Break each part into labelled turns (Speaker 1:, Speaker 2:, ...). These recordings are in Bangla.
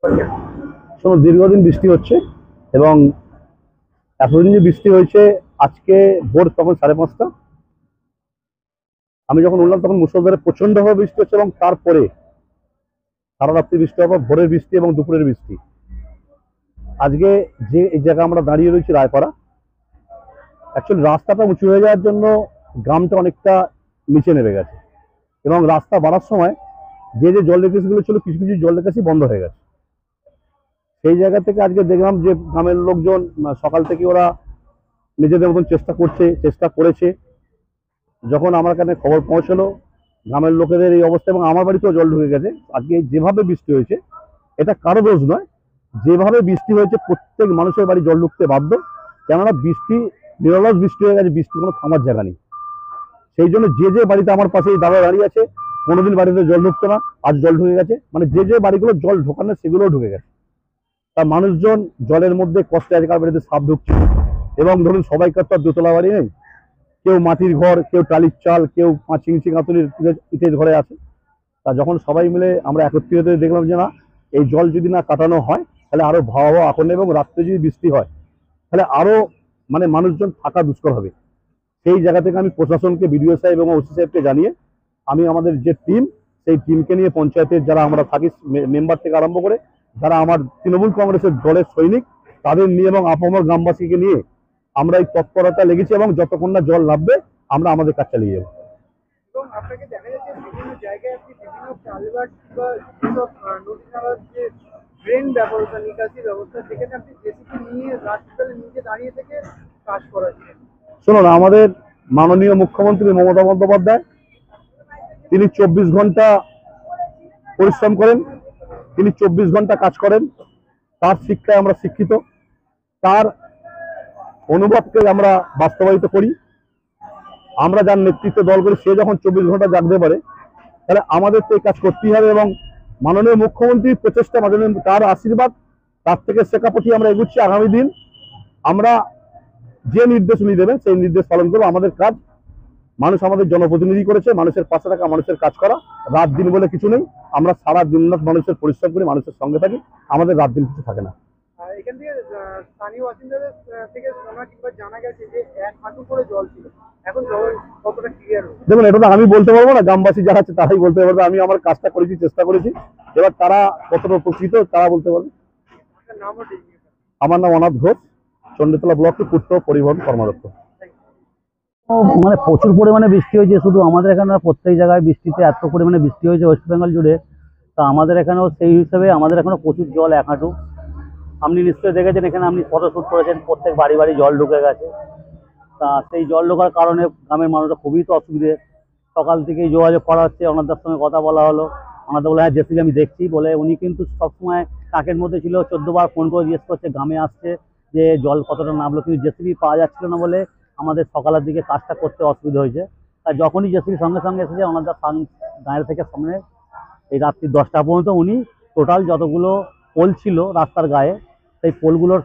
Speaker 1: শোনো, দীর্ঘদিন বৃষ্টি হচ্ছে এবং এতদিন যে বৃষ্টি হয়েছে, আজকে ভোর তখন 5:30, আমি যখন উঠলাম তখন মুষলধারে প্রচন্ডভাবে বৃষ্টি হচ্ছে এবং তারপরে সারা রাত্রি বৃষ্টি হওয়ার পর ভোরের বৃষ্টি এবং দুপুরের বৃষ্টি। আজকে যে এই জায়গায় আমরা দাঁড়িয়ে রয়েছি, রায়পাড়া, অ্যাকচুয়ালি রাস্তাটা উঁচু হয়ে যাওয়ার জন্য গ্রামটা অনেকটা নিচে নেমে গেছে এবং রাস্তা বাড়ার সময় যে যে জল নিকাশিগুলো ছিল, কিছু কিছু জল নিকাশি বন্ধ হয়ে গেছে। সেই জায়গা থেকে আজকে দেখলাম যে গ্রামের লোকজন সকাল থেকে ওরা নিজেদের মতন চেষ্টা করেছে। যখন আমার কাছে খবর পৌঁছলো গ্রামের লোকেদের এই অবস্থা, এবং আমার বাড়িতেও জল ঢুকে গেছে, আজকে যেভাবে বৃষ্টি হয়েছে, এটা কারো দোষ নয়, যেভাবে বৃষ্টি হয়েছে প্রত্যেক মানুষের বাড়ি জল ঢুকতে বাধ্য। কেননা বৃষ্টি নিরলস বৃষ্টি হয়ে গেছে, বৃষ্টি কোনো থামার জায়গা নেই। সেই জন্য যে যে বাড়িতে আমার পাশে এই দাদা দাঁড়িয়ে আছে, কোনোদিন বাড়িতে জল ঢুকতো না, আজ জল ঢুকে গেছে, মানে যে যে বাড়িগুলো জল ঢোকানো সেগুলোও ঢুকে গেছে। তা মানুষজন জলের মধ্যে কষ্টে আছে, কার বাড়িতে সাপ ঢুকছে। এবং ধরুন সবাইকার তো আর দোতলা বাড়ি নেই, কেউ মাটির ঘর, কেউ টালির চাল, কেউ 5 ইঞ্চি গাঁথুনির ইটের ঘরে আছে। তা যখন সবাই মিলে আমরা একত্রিত হয়ে দেখলাম যে না, এই জল যদি না কাটানো হয় তাহলে আরো ভয়াবহ আগুন, এবং রাত্রে যদি বৃষ্টি হয় তাহলে আরো মানে মানুষজন থাকা দুষ্কর হবে। সেই জায়গা থেকে আমি প্রশাসনকে, বিডিও সাহেব এবং ওসি সাহেবকে জানিয়ে আমি আমাদের যে টিম, সেই টিমকে নিয়ে পঞ্চায়েতের যারা আমরা থাকি মেম্বার থেকে আরম্ভ করে যারা আমার তৃণমূল কংগ্রেসের দলের সৈনিক, তাদের নিয়ে এবং আপামর গ্রামবাসীকে নিয়ে আমরা এই তৎপরতা লেগেছি, এবং যতক্ষণ না জল নামবে আমরা আমাদের কাজ চালিয়ে যাবো।
Speaker 2: এবং আপনাকে দেখা যাচ্ছে বিভিন্ন জায়গায় আপনি বিভিন্ন কালভার্ট বা যেসব নদী নালার যে ড্রেন ব্যবস্থা, নিকাশি ব্যবস্থা, সেখানে আপনি জেসিপি নিয়ে রাত্রিবেলা নিজে দাঁড়িয়ে থেকে কাজ করাচ্ছেন।
Speaker 1: শুনুন, আমাদের মাননীয় মুখ্যমন্ত্রী মমতা বন্দ্যোপাধ্যায়, তিনি 24 ঘন্টা পরিশ্রম করেন, তিনি 24 ঘন্টা কাজ করেন। তার শিক্ষায় আমরা শিক্ষিত, তার অনুভবকে আমরা বাস্তবায়িত করি। আমরা যার নেতৃত্ব দল করি, সে যখন 24 ঘন্টা জাগতে পারে, তাহলে আমাদের তো এই কাজ করতেই হবে। এবং মাননীয় মুখ্যমন্ত্রীর প্রচেষ্টা, মাননীয় তার আশীর্বাদ, তার থেকে শেখা পথে আমরা এগুচ্ছি। আগামী দিন আমরা যে নির্দেশ উনি দেবেন সেই নির্দেশ পালন করবো। আমাদের কাজ, মানুষ আমাদের জনপ্রতিনিধি করেছে, মানুষের পাশে থাকা, মানুষের কাজ করা। রাত দিন বলে কিছু নেই, আমরা সারা দিন রাত মানুষের পরিশ্রম করি, মানুষের সঙ্গে থাকি, আমাদের রাত দিন কিছু থাকে না।
Speaker 2: আর এখান থেকে স্থানীয় বাসিন্দাদের থেকে শোনা কিংবা জানা গেছে যে 1 হাঁটু করে জল ছিল, এখন জল কতটা ক্লিয়ার হচ্ছে?
Speaker 1: দেখুন, এটা তো আমি বলতে পারবো না, গ্রামবাসী যারা আছে তারাই বলতে পারবে। আমি আমার কাজটা করেছি, চেষ্টা করেছি, এবার তারা কতটা উপকৃত তারা বলতে পারবে।
Speaker 2: আপনার নামও ডিজিটাল।
Speaker 1: আমার নাম অনাথ ঘোষ, চণ্ডীতলা ব্লকের পূর্ত পরিবহন কর্মদক্ষ। মানে প্রচুর পরিমাণে বৃষ্টি হয়েছে, শুধু আমাদের এখানে না, প্রত্যেক জায়গায় বৃষ্টিতে এত পরিমাণে বৃষ্টি হয়েছে ওয়েস্ট বেঙ্গল জুড়ে। তা আমাদের এখানেও সেই হিসেবে আমাদের এখানেও প্রচুর জল, 1 হাঁটু। আপনি নিশ্চয়ই দেখেছেন, এখানে আপনি ফটোশ্যুট করেছেন, প্রত্যেক বাড়ি বাড়ি জল ঢুকে গেছে। তা সেই জল ঢোকার কারণে গ্রামের মানুষরা খুবই তো অসুবিধে। সকাল থেকেই যোগাযোগ করা হচ্ছে, ওনাদের সঙ্গে কথা বলা হলো। ওনাদের বলে হ্যাঁ জেসিবি আমি দেখছি বলে, উনি কিন্তু সবসময় কাকের মধ্যে ছিল, 14 বার ফোন করে জিজ্ঞেস করছে গ্রামে আসছে যে জল কতটা নামলো, কিন্তু জেসিবি পাওয়া যাচ্ছিল না বলে আমাদের সকালের দিকে কাজটা করতে অসুবিধা হয়েছে। আর যখনই জেসিবি সঙ্গে সঙ্গে এসেছে, ওনাদের গাঁয়ের থেকে সামনে এই রাত্রি 10টা পর্যন্ত উনি টোটাল যতগুলো পোল ছিল রাস্তার গায়ে, সেই পোলগুলোর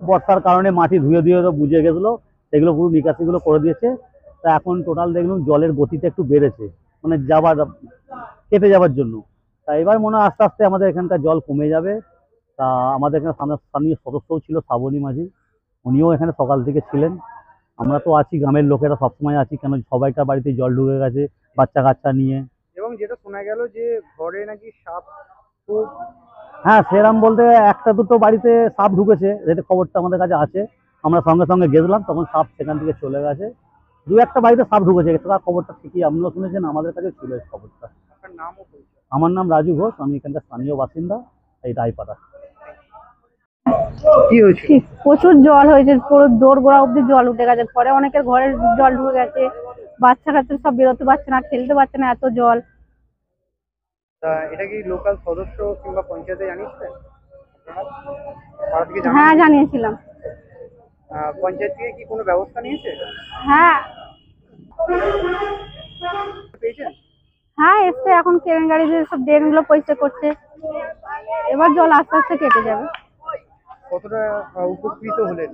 Speaker 1: বর্ষার কারণে মাটি ধুয়ে ধুয়ে তো বুঝে গেছিলো, সেগুলো পুরো নিকাশিগুলো করে দিয়েছে। তা এখন টোটাল দেখলাম জলের গতিটা একটু বেড়েছে, মানে কেটে যাওয়ার জন্য। তা এবার মনে হয় আস্তে আস্তে আমাদের এখানকার জল কমে যাবে। তা আমাদের এখানে স্থানীয় সদস্যও ছিল শ্রাবণী মাঝি, উনিও এখানে সকাল থেকে ছিলেন। আমরা তো আছি, গ্রামের লোকেরা সবসময় আছি, কেন সবাইকার বাড়িতে জল ঢুকে গেছে বাচ্চা কাচ্চা নিয়ে।
Speaker 2: এবং যেটা শোনা গেল যে ঘরে নাকি সাপ খুব।
Speaker 1: হ্যাঁ, সেরাম বলতে একটা দুটো বাড়িতে সাপ ঢুকেছে, যেটা খবরটা আমাদের কাছে আছে। আমরা সঙ্গে সঙ্গে গেছিলাম, তখন সাপ সেখান থেকে চলে গেছে। 2-1টা বাড়িতে সাপ ঢুকেছে, এটা খবরটা ঠিকই আপনারা শুনেছেন, আমাদের কাছে ছিল এই খবরটা।
Speaker 2: আপনার নামও পরিচয়।
Speaker 1: আমার নাম রাজু ঘোষ, আমি এখানকার স্থানীয় বাসিন্দা, এই রায়পাড়া।
Speaker 2: কি হয়েছে?
Speaker 3: প্রচুর জল হয়েছে, পুরো দোরগোড়া অব্দি জল উঠে গেছে, ঘরে অনেকের ঘরের জল ঢুকে গেছে, বাচ্চা কাচ্চা সব বেরোতে পারছে না, খেলতে পারছে না, এত জল।
Speaker 2: তা এটা কি লোকাল সদস্য কিংবা পঞ্চায়েতে জানিয়েছিলেন আপনারা?
Speaker 3: হ্যাঁ, জানিয়েছিলাম।
Speaker 2: পঞ্চায়েত থেকে কি কোনো ব্যবস্থা নিয়েছে?
Speaker 3: হ্যাঁ
Speaker 2: পেয়েছেন?
Speaker 3: হ্যাঁ, এসছে, এখন কেরেন গাড়ি দিয়ে সব ড্রেন গুলো পরিষ্কার করছে, এবার জল আস্তে আস্তে কেটে যাবে।
Speaker 2: কতটা উপকৃত হলেন?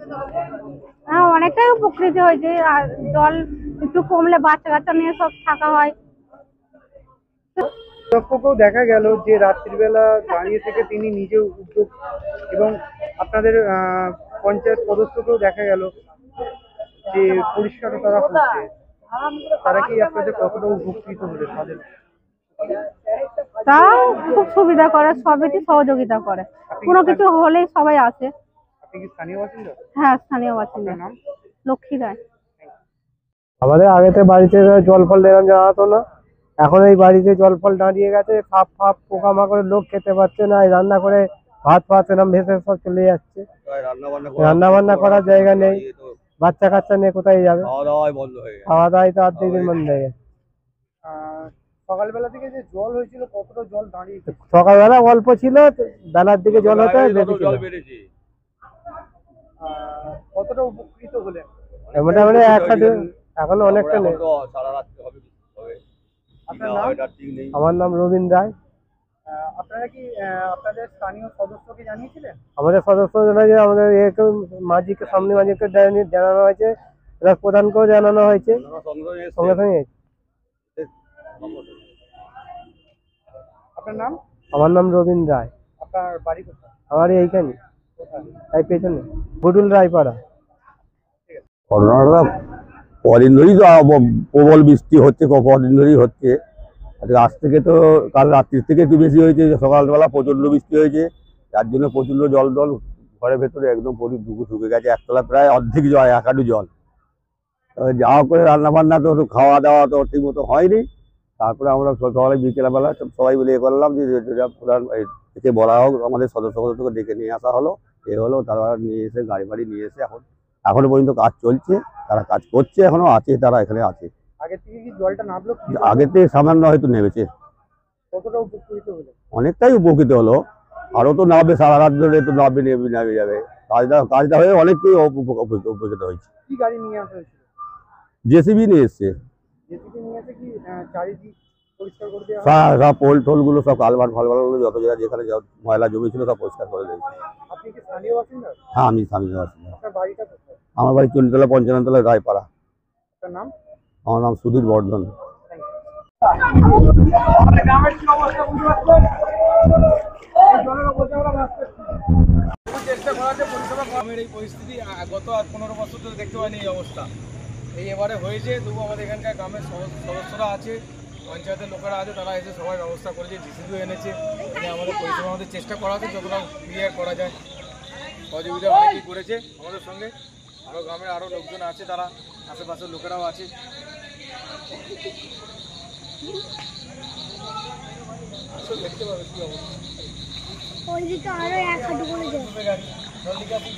Speaker 3: হ্যাঁ, অনেকটাই উপকৃত হয়েছে। আর জল একটু কমলে বাচ্চা কাচ্চা নিয়ে সব থাকা হয়।
Speaker 2: লক্ষ্যকেও দেখা গেল যে রাত্রিবেলা দাঁড়িয়ে থেকে তিনি নিজে উদ্যোগ এবং আপনাদের পঞ্চায়েত সদস্যকেও দেখা গেল যে পরিষ্কারও তারা করছে। তারা কি আপনাদের কতটা উপকৃত হলেন তাদের?
Speaker 3: তা খুব সুবিধা করে, সবেরই সহযোগিতা করে, কোনো কিছু হলেই সবাই আসে।
Speaker 2: আপনি কি স্থানীয় বাসিন্দা?
Speaker 3: হ্যাঁ, স্থানীয় বাসিন্দা।
Speaker 2: আপনার নাম?
Speaker 3: লক্ষ্মী রায়।
Speaker 4: আমাদের আগেতে বাড়িতে জল ফল এরকম যাওয়া হতো না, এখন এই বাড়িতে জল ফল দাঁড়িয়ে গেছে, সাপ ফাপ পোকামাকড়, লোক খেতে পারছে না, এই রান্না করে ভাত ফাত এরকম ভেসে সব চলে যাচ্ছে, রান্না বান্না করার জায়গা নেই, বাচ্চা কাচ্চা নিয়ে কোথায় যাবে, খাওয়া দাওয়াই তো অর্ধেক দিন বন্ধ হয়ে গেছে।
Speaker 2: সকালবেলা থেকে যে জল হয়েছিল কতটা জল দাঁড়িয়েছে?
Speaker 4: সকালবেলা অল্প ছিল, বেলার দিকে জল হতে বেশি ছিল,
Speaker 2: কতটা উপকৃত হলেন?
Speaker 4: মোটামুটি একটা এখন অনেকটা নেই।
Speaker 2: আপনার নাম?
Speaker 4: আমার নাম রবীন রায়।
Speaker 2: আপনারা কি আপনাদের স্থানীয় সদস্যকে জানিয়েছিলেন?
Speaker 4: আমাদের সদস্য যে আমাদের একে মাঝিকে, সামনে মাঝিকে জানানো হয়েছে, এবার প্রধানকেও জানানো হয়েছে, সঙ্গে সঙ্গে।
Speaker 2: আপনার নাম?
Speaker 4: আমার নাম রবীন রায়।
Speaker 2: আপনার বাড়ি কোথায়?
Speaker 4: আমার এইখানে, এই পেছনে বুটুল রায়পাড়া।
Speaker 1: ঘটনাটা কদিন ধরেই তো প্রবল বৃষ্টি হচ্ছে, কদিন ধরেই হচ্ছে। আজ থেকে তো কাল রাত্রির থেকে একটু বেশি হয়েছে, সকালবেলা প্রচণ্ড বৃষ্টি হয়েছে, যার জন্য প্রচণ্ড জল ঘরের ভেতরে একদম ঢুকে গেছে, একতলা প্রায় অর্ধেক জল, এক হাঁটু জল। যা করে রান্না বান্না তো খাওয়া দাওয়া তো ঠিক মতো হয়নি। তারপরে আমরা সকালে বিকেলবেলা সবাই মিলে করলাম যে প্রধান থেকে বলা হোক, আমাদের সদস্যকে ডেকে নিয়ে আসা হলো, হলো তারা নিয়ে এসে গাড়ি বাড়ি নিয়ে এসে এখনো পর্যন্ত কাজ চলছে, তারা কাজ করছে, এখনো আছে, তারা এখানে আছে।
Speaker 2: আগে থেকে কি জলটা নামলো?
Speaker 1: আগের থেকে সামান্য হয়তো নেমেছে।
Speaker 2: কতটা উপকৃত হলো?
Speaker 1: অনেকটাই উপকৃত হলো, আরো তো নামবে, সারা রাত ধরে তো নামবে, নেমে যাবে। কাজটা হয়ে অনেকেই উপকৃত হয়েছে।
Speaker 2: কি গাড়ি নিয়ে আসা হয়েছিল?
Speaker 1: জেসিবি নিয়ে এসছে,
Speaker 2: জেসিবি নিয়ে এসে কি চারিদিক পরিষ্কার করে দেওয়া হয়?
Speaker 1: সব পোল টোল গুলো সব কালভার্ট ফালভার্ট যত জায়গা যেখানে ময়লা জমি ছিল সব পরিষ্কার করে দিয়েছে।
Speaker 2: আপনি কি স্থানীয় বাসিন্দা?
Speaker 1: হ্যাঁ, আমি স্বামী বাসিন্দা।
Speaker 2: আপনার বাড়িটা কোথায়?
Speaker 1: আমার বাড়ি চণ্ডীতলা, পঞ্চাননতলা, রায়পাড়া।
Speaker 2: আপনার নাম?
Speaker 1: আমার নাম সুধীর বর্ধন।
Speaker 5: চেষ্টা করা যে পরিষেবা গ্রামের এই পরিস্থিতি গত আর 15 বছর ধরে দেখতে পাইনি এই অবস্থা। এই এবারে হয়েছে, তবু আমাদের এখানকার গ্রামের সদস্যরা আছে, পঞ্চায়েতের লোকেরা আছে, তারা এসে সবাই ব্যবস্থা করেছে, ডিসিপিও এনেছে, আমাদের পরিষেবা আমাদের চেষ্টা করা আছে যতটা ক্লিয়ার করা যায়। সহযোগিতা অনেকেই করেছে আমাদের সঙ্গে, আরও গ্রামের আরও লোকজন আছে, তারা আশেপাশের লোকেরাও আছে। দেখতে পাবে কি অবস্থা।
Speaker 6: ওইদিকে আরো এক হাঁটু করে যায়।